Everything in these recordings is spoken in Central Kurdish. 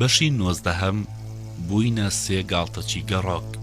بەشی 19 بووینە 3 گاڵتەچی گەڕۆک.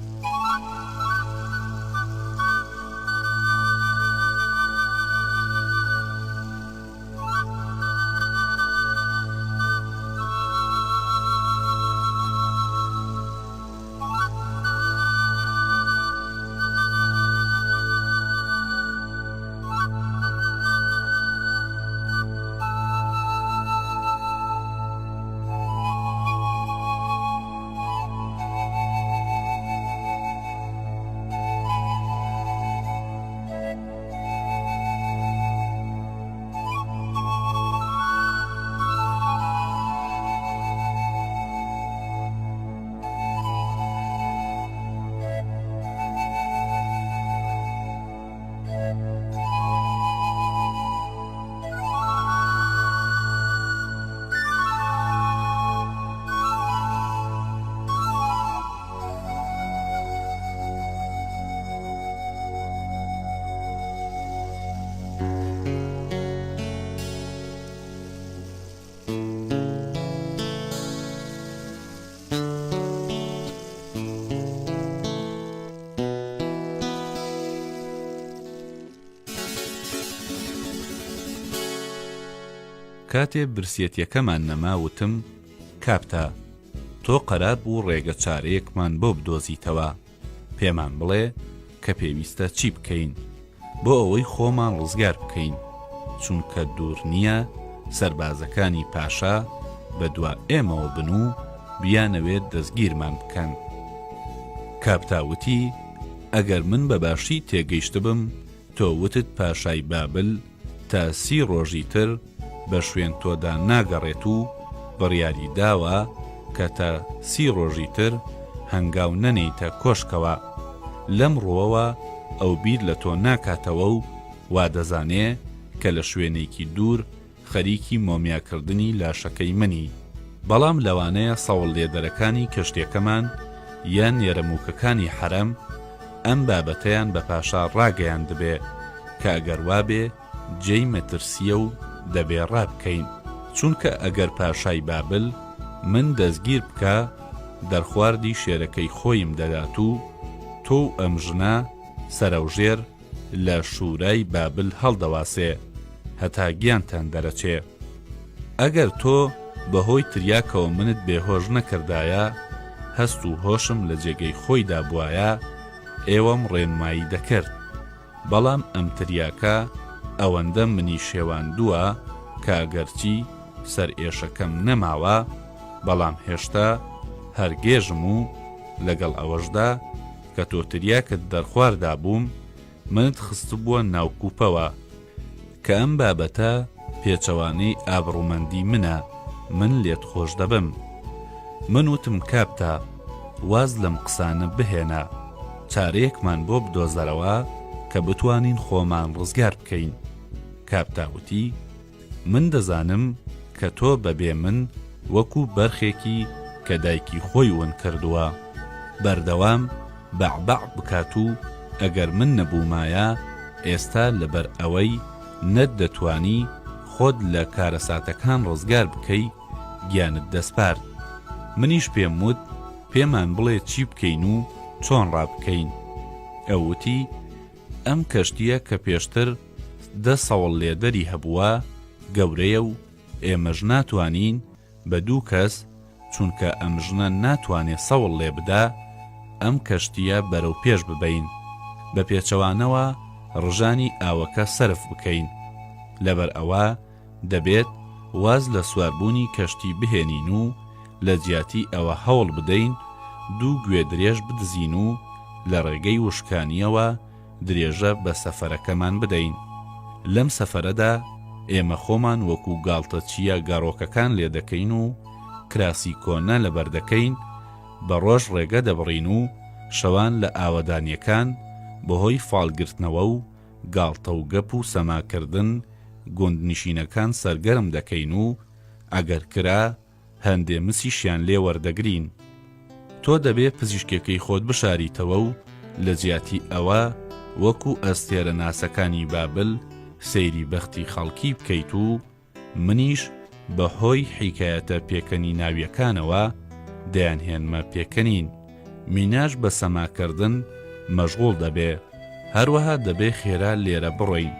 کاتێ برسێتیەکەمان نەماوتم کاپتا تۆ قەرار بوو ڕێگە چارەیەکمان بۆ بدۆزیتەوە، پێمان بڵێ کە پێویستە چی بکەین بۆ ئەوەی خۆمان ڕزگار بکەین، چونکە دوور نییە سەربازەکانی پاشا بە دوا ئێمەوە بن و بیانەوێت دەستگیرمان بکەن. کاپتاوتی ئەگەر من بەباشی تێگەیشتبم تۆ وتت پاشای بابل تا 30 ڕۆژی تر بە شوێن تۆدا ناگەڕێت و بڕیاری داوە کە تا 30 ڕۆژی تر هەنگاو نەنێیتە کۆشکەوە. لەم ڕۆوەوە ئەو بیر لە تۆ ناکاتەوە و وا دەزانێ کە لە شوێنێکی دوور خەریکی مۆمیاکردنی لاشەکەی منی. بەڵام لەوانەیە سەوڵ لێدەرەکانی کەشتێکەمان یان نێرەمووکەکانی حەرەم ئەم بابەتەیان بە پاشا ڕاگەیان دەبێ کە ئەگەر وابێ جێی مەترسیە و دەبێ ڕابکەین، چونکە ئەگەر پاشای بابل من دەستگیر بکە دەرخواردی شێرەکەی خۆیم دەدات و تۆ ئەم ژنە سەرەوژێر لە شوورای بابل هەڵدەواسێ هەتا گیانتان دەرەچێ. ئەگەر تۆ بەهۆی تریاکەوە منت بێهۆش نەکردایە هەست و هۆشم لە جێگەی خۆیدا بوایە ئێوەم ڕێنمایی دەکرد، بەڵام ئەم تریاکە ئەوەندە منی شێواندووە کە ئەگەرچی سەر ئێشەکەم نەماوە بەڵام هێشتا هەرگێژم و لەگەڵ ئەوەشدا کە تۆ تریاکت دەرخواردا بووم منت خست بووە ناوکوپەوە کە ئەم بابەتە پێچەوانەی ئابڕوومەندی منە، من لێت خۆش دەبم. من وتم کاپتا واز لەم قسانە بهێنە چارەیەکمان بۆ بدۆزەرەوە کە بتوانین خۆمان ڕزگار بکەین. کاپتاوتی من دەزانم کە تۆ بەبێ من وەکو بەرخێکی کە دایکی خۆی ون کردووە بەردەوام بەعبەع بکات و ئەگەر من نەبوومایە ئێستا لەبەر ئەوەی نەت دەتوانی خۆت لە کارەساتەکان ڕزگار بکەی گیانت دەسپارد. منیش پێم وت پێمان بڵێ چی بکەین و چۆن ڕابکەین. ئەوتی ئەم کەشتیە کە پێشتر 10 سەوڵ لێدەری هەبووە گەورەیە و ئێمەش ناتوانین بە 2 کەس چونکە ئەم ژنە ناتوانێت سەوڵ لێ بدا ئەم کەشتیە بەرەو پێش ببەین بە پێچەوانەوە ڕژانی ئاوەکە سەرف بکەین. لەبەر ئەوە دەبێت واز لە سواربوونی کەشتی بهێنین و لە جیاتی ئەوە هەوڵ بدەین 2 گوێ درێژ بدزین و لە ڕێگەی وشکانیەوە درێژە بە سەفەرەکەمان بدەین. لەم سەفەرەدا ئێمە خۆمان وەکو گاڵتەچیە گەڕۆکەکان لێ دەکەین و کراسی کۆنە لەبەردەکەین، بە ڕۆژ ڕێگە دەبڕین و شەوان لە ئاوەدانیەکان بەهۆی فاڵگرتنەوە و گاڵتە و گەپ و سەماکردن گوندنشینەکان سەرگەرم دەکەین و ئەگەر کرا هەندێ مسیشیان لێ وەردەگرین. تۆ دەبێ پزیشکێکەی خۆت بشاریتەوە و لە جیاتی ئەوە وەکو ئەستێرە ناسەکانی بابل سەیری بەختی خەڵکی بکەیت و منیش بەهۆی حیکایەتە پێکەنی ناویەکانەوە دەیانهێنمە پێکەنین. میناش بە سەماکردن مەشغوڵ دەبێ، هەروەها دەبێ خێرا لێرە بڕۆین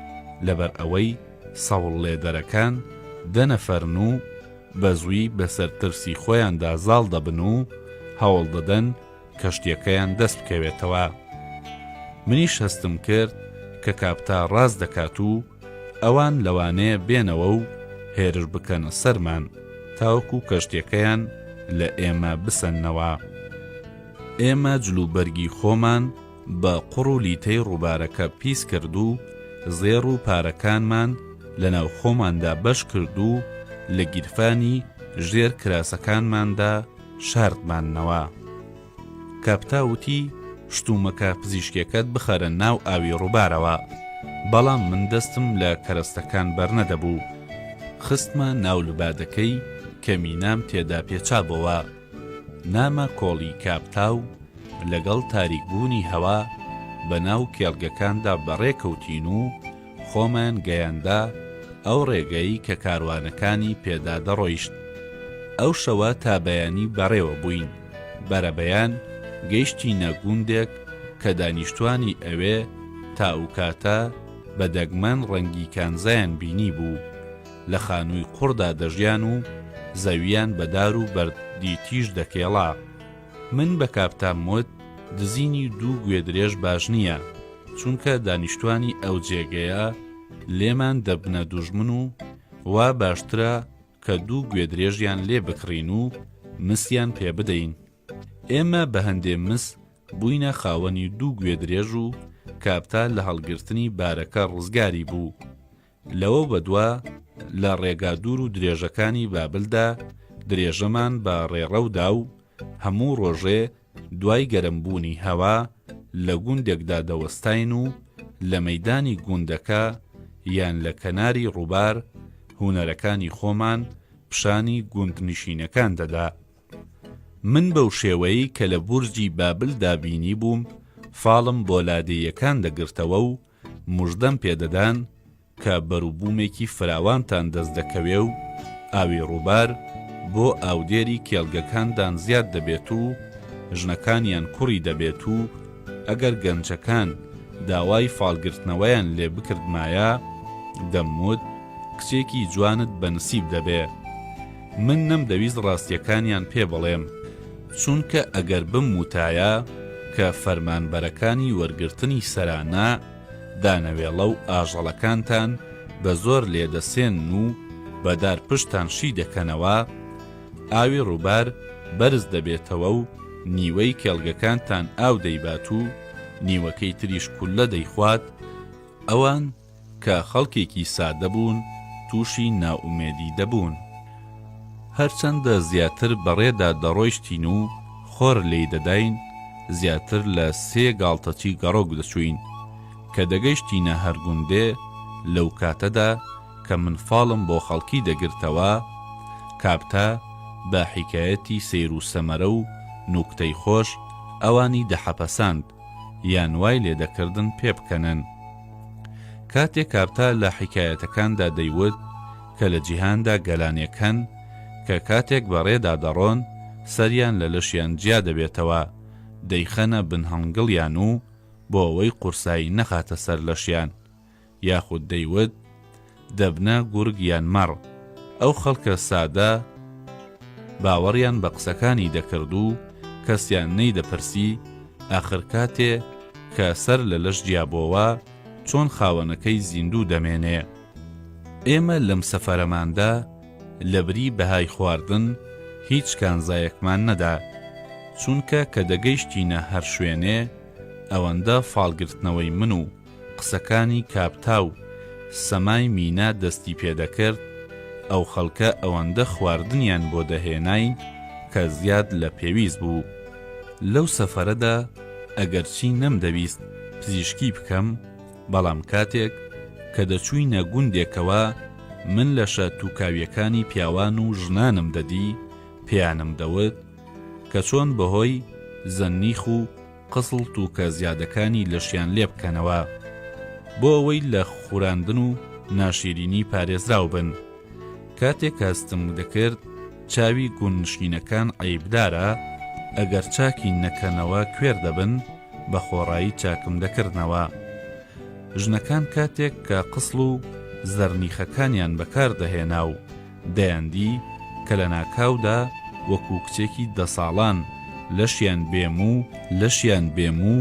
لەبەر ئەوەی سەوڵ لێدەرەکان دەنەفەرن و بە زووی بەسەر ترسی خۆیاندا زاڵ دەبن و هەوڵ دەدەن کەشتیەکەیان دەست بکەوێتەوە. منیش هەستم کرد کە کاپتا ڕاست دەکات و ئەوان لەوانەیە بێنەوە و هێرش بکەنە سەرمان تاوەکو کەشتیەکەیان لە ئێمە بسەنەوە. ئێمە جلوبەرگی خۆمان بە قوڕ و لیتەی ڕووبارەکە پیس کرد و زێڕ و پارەکانمان لەناو خۆماندا بەش کرد و لە گیرفانی ژێر کراسەکانماندا شاردمانەوە. کاپتا وتی شتومەکە پزیشکەکەت بخەرە ناو ئاوی ڕووبارەوە، بەڵام من دەستم لە کەرەستەکان بەرنەدەبوو. خستمە ناو لوبادەکەی کە مینام تێدا پێچابەوە. نامە کۆڵی کاپتا و لەگەڵ تاریکبوونی هەوا بە ناو کێڵگەکاندا بەڕێکەوتین و خۆمان گەیاندا ئەو ڕێگەی کە کاروانەکانی پێدا دەڕۆیشت. ئەو شەوە تا بەیانی بەڕێوە بووین. بەرەبەیان گەیشتینە گوندێک کە دانیشتوانی ئەوێ تا ئەو کاتە بە دەگمەن ڕەنگی کانزایان بینی بوو. لە خانووی قوڕدا دەژیان و زەویان بەدار و بەردی تیژ دەکێڵا. من بە کاپتام وت دزینی دوو گوێدرێژ باش نییە، چونکە دانیشتوانی ئەو جێگەیە لێمان دەبنە دوژمن و وا باشترە کە دوو گوێدرێژیان لێ بکڕین و مسیان پێ بدەین. ئێمە بە هەندێ مس بووینە خاوەنی دوو گوێدرێژ و کاپتا لە هەڵگرتنی بارەکە ڕزگاری بوو. لەوە بەدوا لە ڕێگا دوور و درێژەکانی بابلدا درێژەمان بە ڕێڕەودا و هەموو ڕۆژێ دوای گەرمبوونی هەوا لە گوندێکدا دەوەستاین و لە مەیدانی گوندەکە یان لە کەناری ڕووبار هونەرەکانی خۆمان پیشانی گوندنشینەکان دەدا. من بەو شێوەیە کە لە بورجی بابل دابینی بووم فاڵم بۆ لادەیەکان دەگرتەوە و موژدەم پێدەدان کە بەرووبوومێکی فراوانتان دەست دەکەوێ و ئاوی ڕووبار بۆ ئاودێری کێڵگەکاندان زیاد دەبێت و ژنەکانیان کوڕی دەبێت و ئەگەر گەنجەکان داوای فاڵگرتنەوەیان لێ بکردمایە دەموت کچێکی جوانت بەنسیب دەبێ. من نەمدەویست ڕاستیەکانیان پێ بڵێم، چونکە ئەگەر بموتایە کە فەرمانبەرەکانی وەرگرتنی سەرانە دانەوێڵە و ئاژەڵەکانتان بە زۆر لێدەسێن و بەدار پشتان شی دەکەنەوە، ئاوی ڕووبار بەرز دەبێتەوە و نیوەی کێڵگەکانتان ئاو دەیبات و نیوەکەی تریش کولە دەیخوات، ئەوان کە خەڵکێکی سادە بوون تووشی ناومێدی دەبوون. هەرچەندە زیاتر بەڕێدا دەڕۆیشتین و خۆر لێی دەداین، زیاتر لە 3 گاڵتەچی گەڕۆک دەچوین کە دەگەیشتینە هەرگوندێ. لەو کاتەدا کە من فاڵم بۆ خەڵکی دەگرتەوە، کاپتا بە حیکایەتی سەیر و سەمەرە و نوکتەی خۆش ئەوانی دەحەپەساند یان وای لێدەکردن پێ بکەنن. کاتێک کاپتا لە حیکایەتەکاندا دەیوت کە لە جیهاندا گەلانێکەن کە کاتێک بەڕێدا دەڕۆن سەریان لە لەشیان جیا دەبێتەوە، دەیخەنە بن هەنگڵیان و بۆ ئەوەی قورسایی نەخاتە سەر لەشیان، یاخود دەیوت دەبنە گورگ یان مەڕ. ئەو خەڵکە سادە باوەڕیان بە قسەکانی دەکرد و کەسیان نەیدەپرسی ئاخر کاتێ کە سەر لە لەش جیابۆوە چۆن خاوەنەکەی زیندوو دەمێنێ. ئێمە لەم سەفەرەماندا لەبری بەهای خواردن هیچ کانزایەکمان نەدا، چونکە کە دەگەیشتینە هەر شوێنێ ئەوەندە فاڵگرتنەوەی من و قسەکانی کاپتا و سەمای مینا دەستی پێدەکرد، ئەو خەڵکە ئەوەندە خواردنیان بۆ دەهێناین کە زیاد لە پێویست بوو. لەو سەفەرەدا ئەگەرچی نەمدەویست پزیشکی بکەم، بەڵام کاتێک کە دەچووینە گوندێکەوە من لە شەتوکاویەکانی پیاوان و ژنانم دەدی، پێیانم دەوت کە چۆن بەهۆی زەننیخ و قسڵ تووکە زیادەکانی لەشیان لێ بکەنەوە بۆ ئەوەی لە خوراندن و ناشیرینی پارێزراو بن. کاتێک کاستم دەکرد چاوی گوندنشینەکان عیبدارە، ئەگەر چاکی نەکەنەوە کوێر دەبن بە خۆڕایی چاکم دەکردنەوە. ژنەکان کاتێک کە قسڵ و زەرنیخەکانیان بەکار دەهێنا و دەیاندی کە لە ناکاودا وەکو کچێکی 10 ساڵان لەشیان بێم و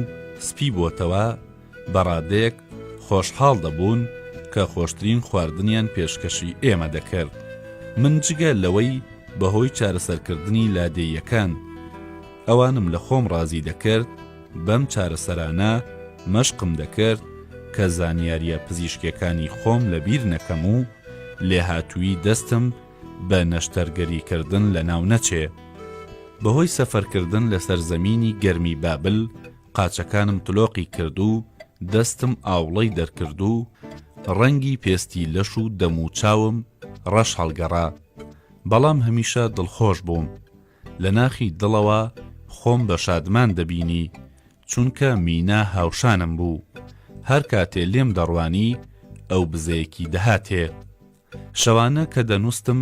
سپی بۆتەوە، بەڕادەیەک خۆشحاڵ دەبوون کە خۆشترین خواردنیان پێشکەشی ئێمە دەکرد. من جگە لەوەی بەهۆی چارەسەرکردنی لادێیەکان ئەوانم لە خۆم ڕازی دەکرد، بەم چارەسەرانە مەشقم دەکرد کە زانیاریە پزیشکیەکانی خۆم لەبیر نەکەم و لێهاتووی دەستم بە نەشتەرگەریکردن لە ناو نەچێ. بەهۆی سەفەرکردن لە سەرزەمینی گەرمی بابل قاچەکانم تلۆقی کرد و دەستم ئاوڵەی دەرکرد و ڕەنگی پێستی لەش و دەم و چاوم ڕەش هەڵگەڕا. بەڵام هەمیشە دڵخۆش بووم، لە ناخی دڵەوە خۆم بە شادمان دەبینی، چونکە مینا هاوشانم بوو. هەر کاتێ لێم دەڕوانی ئەو بزەیەکی دەهاتێ. شەوانە کە دەنووستم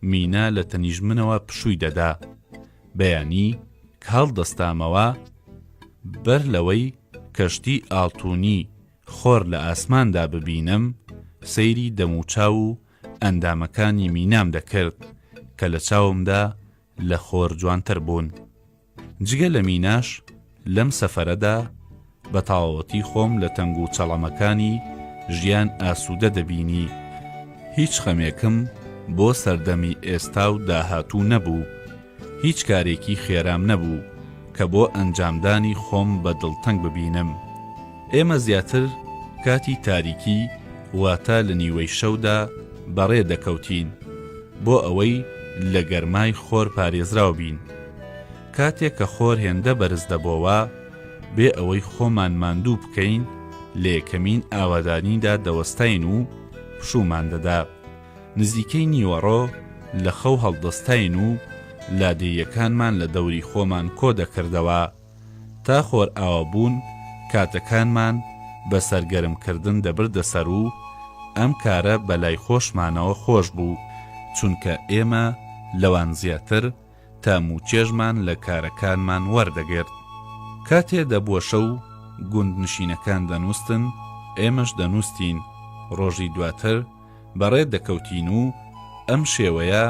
مینا لە تەنیژمنەوە پشووی دەدا، بەیانی کە هەڵدەستامەوە بەر لەوەی کەشتی ئاڵتوونی خۆر لە ئاسماندا ببینم، سەیری دەموچاو و ئەندامەکانی مینام دەکرد کە لە چاومدا لە خۆر جوانتر بوون. جگە لە میناش لەم سەفەرەدا بە تەواوەتی خۆم لە تەنگ و چەڵەمەکانی ژیان ئاسوودە دەبینی. هیچ خەمێکم بۆ سەردەمی ئێستا و داهاتوو نەبوو، هیچ کارێکی خێرام نەبوو کە بۆ ئەنجامدانی خۆم بە دڵتەنگ ببینم. ئێمە زیاتر کاتی تاریکی واتە لە نیوەی شەودا بەڕێ دەکەوتین بۆ ئەوەی لە گەرمای خۆر پارێزراو بین. کاتێک کە خۆر هێندە بەرز دەبەوە، بێ ئەوەی خۆمان ماندوو بکەین لە یەکەمین ئاوادانیدا دەوەستاین و پشومان دەدا. نزیکەی نیوەڕۆ لە خەو هەڵدەستاین و لادێیەکانمان لە دەوری خۆمان کۆ دەکردەوە تا خۆر ئاوابوون کاتەکانمان بە سەرگەرمکردن دەبردە سەر و ئەم کارە بەلای خۆشمانەوە خۆش بوو، چونکە ئێمە لەوان زیاتر تاموچێژمان لە کارەکانمان وەردەگرت. کاتێ دەبووە شەو گوندنشینەکان دەنووستن، ئێمەش دەنووستین. ڕۆژی دواتر بەڕێ دەکەوتین و ئەم شێوەیە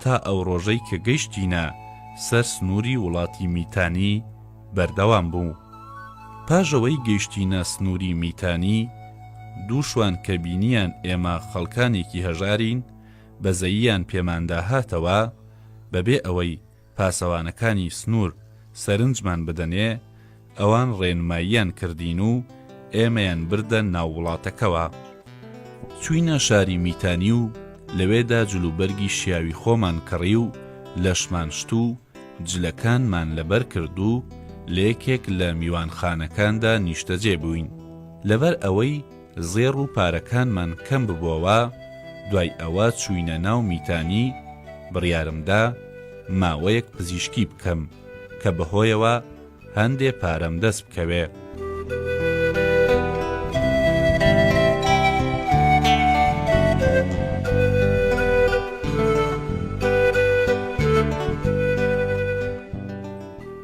تا ئەو ڕۆژەی کە گەیشتینە سەر سنووری وڵاتی میتانی بەردەوام بوو. پاژەوەی گەیشتینە سنووری میتانی، دووشوان کە بینیان ئێمە خەڵکانێکی هەژارین، بەزەییان پێماندا هاتەوە بەبێ ئەوەی پاسەوانەکانی سنوور سەرنجمان بدەنێ، ئەوان ڕێنماییان کردین و ئێمەیان بردە ناو وڵاتەکەوە. چوینە شاری میتانی و لەوێدا جلوبەرگی شیاوی خۆمان کڕی و لەشمان شت و جلەکانمان لەبەر کرد و لە یەکێک لە میوانخانەکاندا نیشتەجێ بووین. لەبەر ئەوەی زێڕ و پارەکانمان کەم ببووەوە، دوای ئەوە چوینە ناو میتانی، بڕیارمدا ماوەیەک پزیشکی بکەم کە بەهۆیەوە هەندێ پارەم دەست بکەوێ.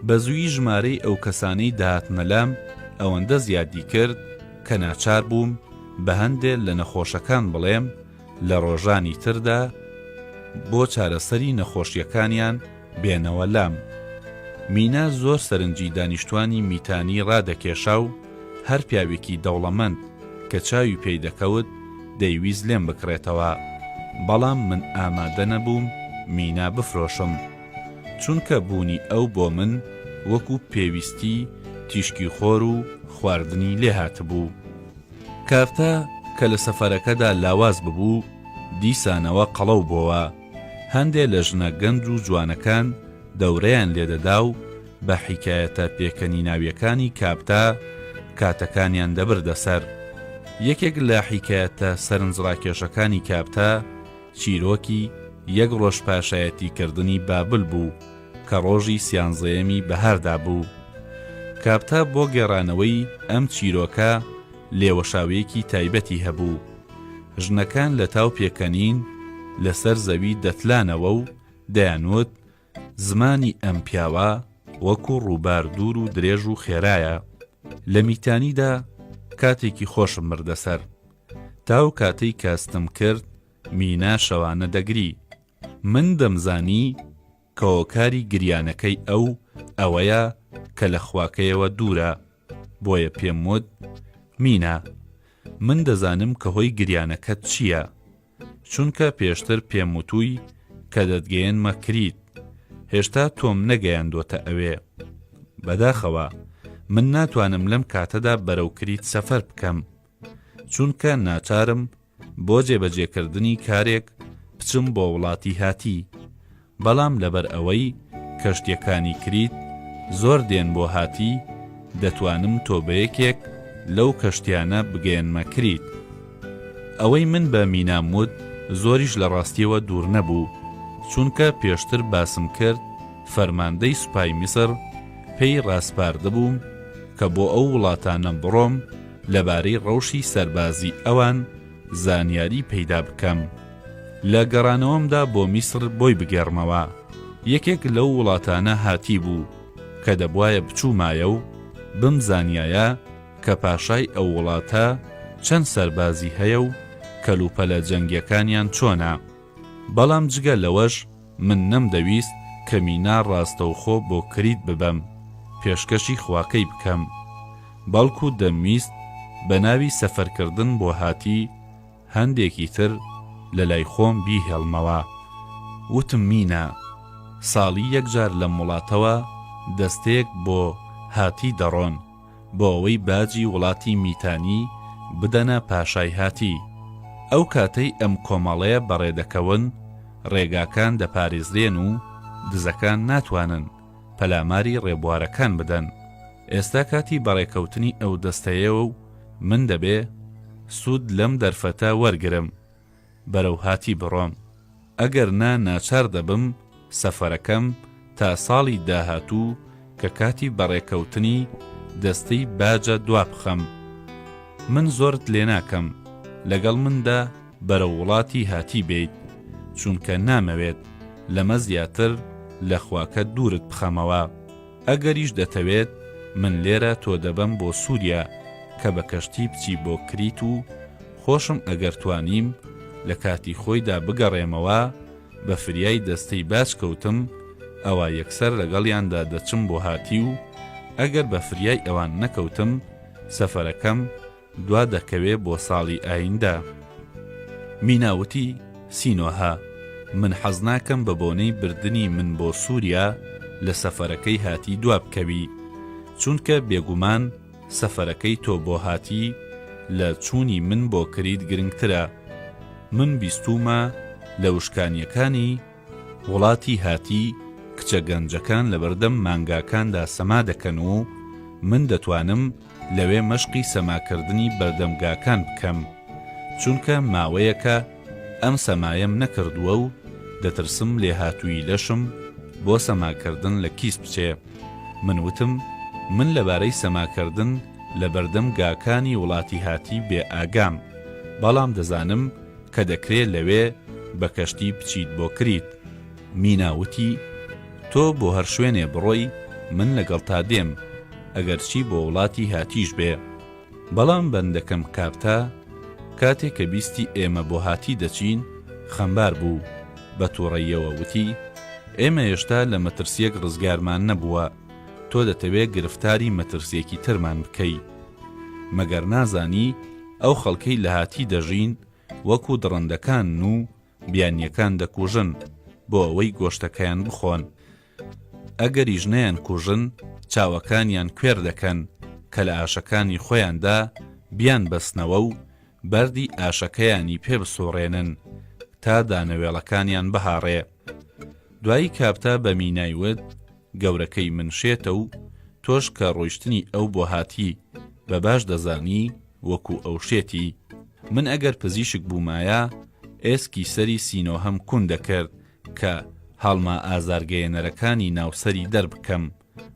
بە زووی ژمارەی ئەو کەسانەی داهاتنەلام ئەوەندە زیادی کرد کە ناچار بووم بە هەندێک لە نەخۆشەکان بڵێم لە ڕۆژانی تردا بۆ چارەسەری نەخۆشیەکانیان بێنەوە لام. مینا زۆر سەرنجی دانیشتوانی میتانی ڕادەکێشا و هەر پیاوێکی دەوڵەمەند کە چاوی پێی دەکەوت دەیویست لێم بکرێتەوە، بەڵام من ئامادە نەبووم مینا بفرۆشم، چونکە بوونی ئەو بۆ من وەکو پێویستی تیشکی خۆر و خواردنی لێ هاتبوو. کافتە کە لە سەفەرەکەدا لاواز ببوو، دیسانەوە قەڵەو بۆوە. هەندێک لە ژنە گەنج و جوانەکان دەورەیان لێدەدا و بە حیکایەتە پێکەنی ناویەکانی کاپتا کاتەکانیان دەبردە سەر. یەکێک لە حیکایەتە سەرنجڕاکێشەکانی کاپتا چیرۆکی یەک ڕۆژ پاشایەتی کردنی بابل بوو کە ڕۆژی سیانزەیەمی بەهاردا بوو. کاپتا بۆ گێڕانەوەی ئەم چیرۆکە لێوەشاوەیەکی تایبەتی هەبوو. ژنەکان لە تاو پێکەنین لەسەر زەوی دەتلانەوە و دەیانوت زمانی ئەم پیاوە وەکو ڕووبار دوور و درێژ و خێرایە. لە میتانیدا کاتێکی خۆشم بردەسەر، تاو کاتەی کاستم کرد مینا شەوانە دەگری. من دەمزانی کەوەکاری گریانەکەی ئەوەیە کە لە خواکەیەوە دوورە، بۆیە پێم وت مینا من دەزانم کە هۆی گریانەکەت چییە، چونکە پێشتر پێم وتووی کە دەتگەیەنمە کریت، هێشتا تۆم نەگەیاندۆتە ئەوێ. بەداخەوە من ناتوانم لەم کاتەدا بەرەو کریت سەفەر بکەم، چونکە ناچارم بۆ جێبەجێکردنی کارێک بچم بۆ وڵاتی هاتی. بەڵام لەبەر ئەوەی کەشتیەکانی کریت زۆر دێن بۆ هاتی، دەتوانم تۆ بە یەکێک لەو کەشتیانە بگەێنمە کریت. ئەوەی من بە مینام وت زۆریش لە ڕاستیەوە دوور نەبوو، چونکە پێشتر باسم کرد فەرماندەی سوپای میسر پێی ڕاستپاردەبووم کە بۆ ئەو وڵاتانە بڕۆم لەبارەی ڕەوشی سەربازی ئەوان زانیاری پەیدا بکەم. لە گەڕانەوەمدا بۆ میسر بۆی بگەڕمەوە. یەکێک لەو وڵاتانە هاتی بوو کە دەبوایە بچوومایە و بمزانیایە کە پاشای ئەو وڵاتە چەند سەربازی هەیە و کەلوپەلە جەنگیەکانیان چۆنە. بەڵام جگە لەوەش من نەمدەویست کە مینا ڕاستەوخۆ بۆ کریت ببەم پێشکەشی خواکەی بکەم، بەڵکو دەمویست بە ناوی سەفەرکردن بۆ هاتی هەندێکی تر لە لای خۆم بیهێڵمەوە. وتم مینا ساڵی یەکجار لەم وڵاتەوە دەستەیەک بۆ هاتی دەڕۆن بۆ ئەوەی باجی وڵاتی میتانی بدەنە پاشای هاتی. ئەو کاتەی ئەم کۆمەڵەیە بەڕێدەکەون ڕێگاکان دەپارێزرێن و دزەکان ناتوانن پەلاماری ڕێبوارەکان بدەن. ئێستا کاتی بەڕێکەوتنی ئەو دەستەیەوە و من دەبێ سوود لەم دەرفەتە وەرگرم بەرەو هاتی بڕۆم، ئەگەر ناچار دەبم سەفەرەکەم تا ساڵی داهاتوو کە کاتی بەڕێکەوتنی دەستەی باجە دوا بخەم. من زۆرت لێ ناکەم لەگەڵ مندا بەرەو وڵاتی هاتی بێیت، چونکە نامەوێت لەمە زیاتر لە خواکە دوورت بخەمەوە. ئەگەریش دەتەوێت من لێرە تۆ دەبەم بۆ سووریا کە بە کەشتی بچی بۆ کریت و خۆشم ئەگەر توانیم لە کاتی خۆیدا بگەڕێمەوە. بە فریای دەستەی باش کەوتم ئەوە یەکسەر لەگەڵیاندا دەچم بۆ هاتی و ئەگەر بە فریای ئەوان نەکەوتم سەفەرەکەم دوا دەکەوێ بۆ ساڵی ئایندا. میناوتی سینۆها من حەز ناکەم بە بۆنەی بردننی من بۆ سووریا لە سەفەرەکەی هاتی دوا بکەوی، چونکە بێگومان سەفەرەکەی تۆ بۆ هاتی لە چوونی من بۆ کریت گرنگترە. من بیستومە لە وشکانیەکانی وڵاتی هاتی کچە گەنجەکان لە بەردەم مانگاکاندا سەما دەکەن و من دەتوانم لەوێ مەشقی سەماکردنی بەردەمگاکان بکەم، چونکە ماوەیەکە ئەم سەمایم نەکردووە و دەترسم لێ هاتووی لەشم بۆ سەماکردن لە کیس بچێ. من وتم من لەبارەی سەماکردن لە بەردەم گاکانی وڵاتی هاتی بێ ئاگام، بەڵام دەزانم کە دەکرێت لەوێ بە کەشتی بچیت بۆ کریت. میناوتی تۆ بۆ هەر شوێنێ بڕۆی من لەگەڵ تا دێم ئەگەر چی بۆ وڵاتی هاتیش بێ. بەڵام بەندەکەم کاپتا کاتێک کە بیستی ئێمە بۆ هاتی دەچین خەمبار بوو، بە تووڕەیەوە وتی ئێمە هێشتا لە مەترسیەک ڕزگارمان نەبووە، تۆ دەتەوێت گرفتاری مەترسیەکی ترمان بکەی. مەگەر نازانی ئەو خەڵکەی لە هاتی دەژین وەکو دڕندەکان و بیانیەکان دەکوژن بۆ ئەوەی گۆشتەکەیان بخۆن. ئەگەریش نەیان کوژن چاوەکانیان کوێر دەکەن کە لە ئاشەکانی خۆیاندا بیان بەستنەوە و بەردی ئاشەکەیانی پێ بسوڕێنن تا دانەوێڵەکانیان بهاڕێ. دوایی کاپتا بە مینایوت گەورەکەی من شێتە و تۆش کە ڕۆیشتنی ئەو بۆ هاتی بە باش دەزانی وەکو ئەو شێتی. من ئەگەر پزیشک بوومایە ئێسکی سەری سینۆهەم کون دەکرد کە هەڵما ئازارگەیەنەرەکانی ناوسەری دەربکەم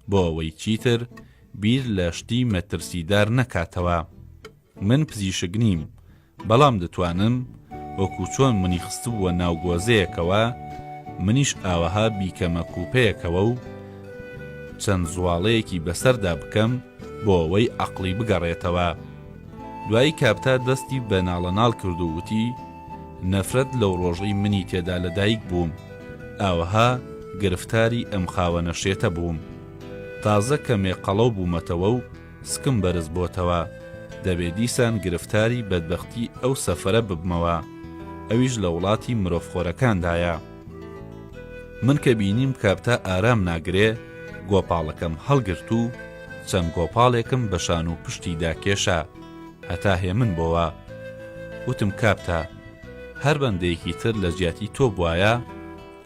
بۆ ئەوەی چیتر بیر لە شتی مەترسیدار نەکاتەوە. من پزیشک نیم، بەڵام دەتوانم وەکو چۆن منی خستبووە ناو گۆزەیەکەوە منیش ئاوەها بیکەمە کوپەیەکەوە و چەند زواڵەیەکی بەسەردا بکەم بۆ ئەوەی عەقڵی بگەڕێتەوە. دوایی کاپتا دەستی بە ناڵەناڵ کرد و وتی نەفرەت لەو ڕۆژەی منی تێدا لەدایک بووم، ئاوەها گرفتاری ئەم خاوەنە شێتە بووم. تازە کەمێ قەڵەو بوومەتەوە و سکم بەرز بۆتەوە، دەبێت دیسان گرفتاری بەدبەختی ئەو سەفەرە ببمەوە، ئەویش لە وڵاتی مرۆڤخۆرەکاندایە. من کە بینیم کاپتا ئارام ناگرێ، گۆپاڵەکەم هەڵگرت و چەند گۆپاڵێکم بەشان و پشتیدا کێشا هەتا هێمن بۆوە. وتم کاپتا هەر بەندەیەکی تر لە جیاتی تۆ بوایە،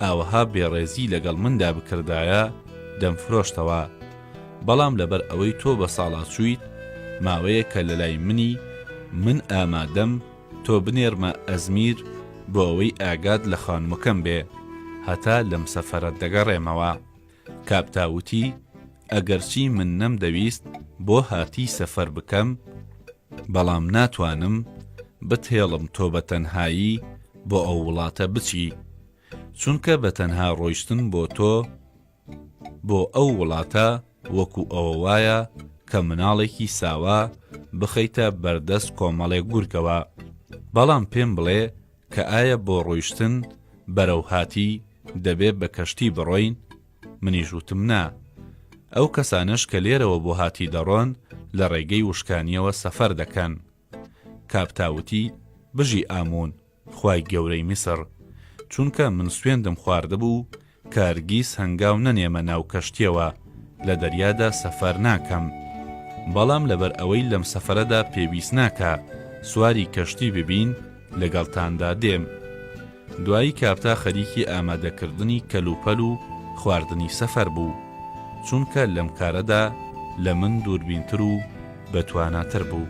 ئاوەها بێڕێزی لەگەڵ مندا بکردایە دەمفرۆشتەوە، بەڵام لەبەر ئەوەی تۆ بە ساڵات چوویت ماوەیە کە لە لای منی من ئامادەم تۆ بنێرمە ئەزمیر بۆ ئەوەی ئاگاد لە خانووەکەم بێ هەتا لەم سەفەرەت دەگەڕێمەوە. کاپتاوتی ئەگەرچی من نەمدەویست بۆ هاتی سەفەر بکەم، بەڵام ناتوانم بتهێڵم تۆ بە تەنهایی بۆ ئەو وڵاتە بچی، چونکە بە تەنها ڕۆیشتن بۆ تۆ بۆ ئەو وڵاتە وەکو ئەوە وایە کە مناڵێکی ساوا بخەیتە بەردەست کۆمەڵێک گورگەوە. بەڵام پێم بڵێ کە ئایا بۆ ڕۆیشتن بەرەو هاتی دەبێت بە کەشتی بڕۆین؟ منیش وتم نا، ئەو کەسانش کە لێرەوە بۆ هاتی دەڕۆن لە ڕێگەی وشکانیەوە سەفەر دەکەن. کاپتاوتی بژی ئامون خوای گەورەی میسر، چونکە من سوێندم خواردبوو کە هەرگیز هەنگاو نەنێمە ناو کەشتیەوە لە دەریادا سەفەر ناکەم، بەڵام لەبەر ئەوەی لەم سەفەرەدا پێویست ناکە سواری کەشتی ببین لەگەڵتاندا دێم. دوایی کاپتا خەریکی ئامادەکردنی کەلوپەل و خواردنی سەفەر بوو، چونکە لەم کارەدا لە من دووربینتر و بەتواناتر بوو.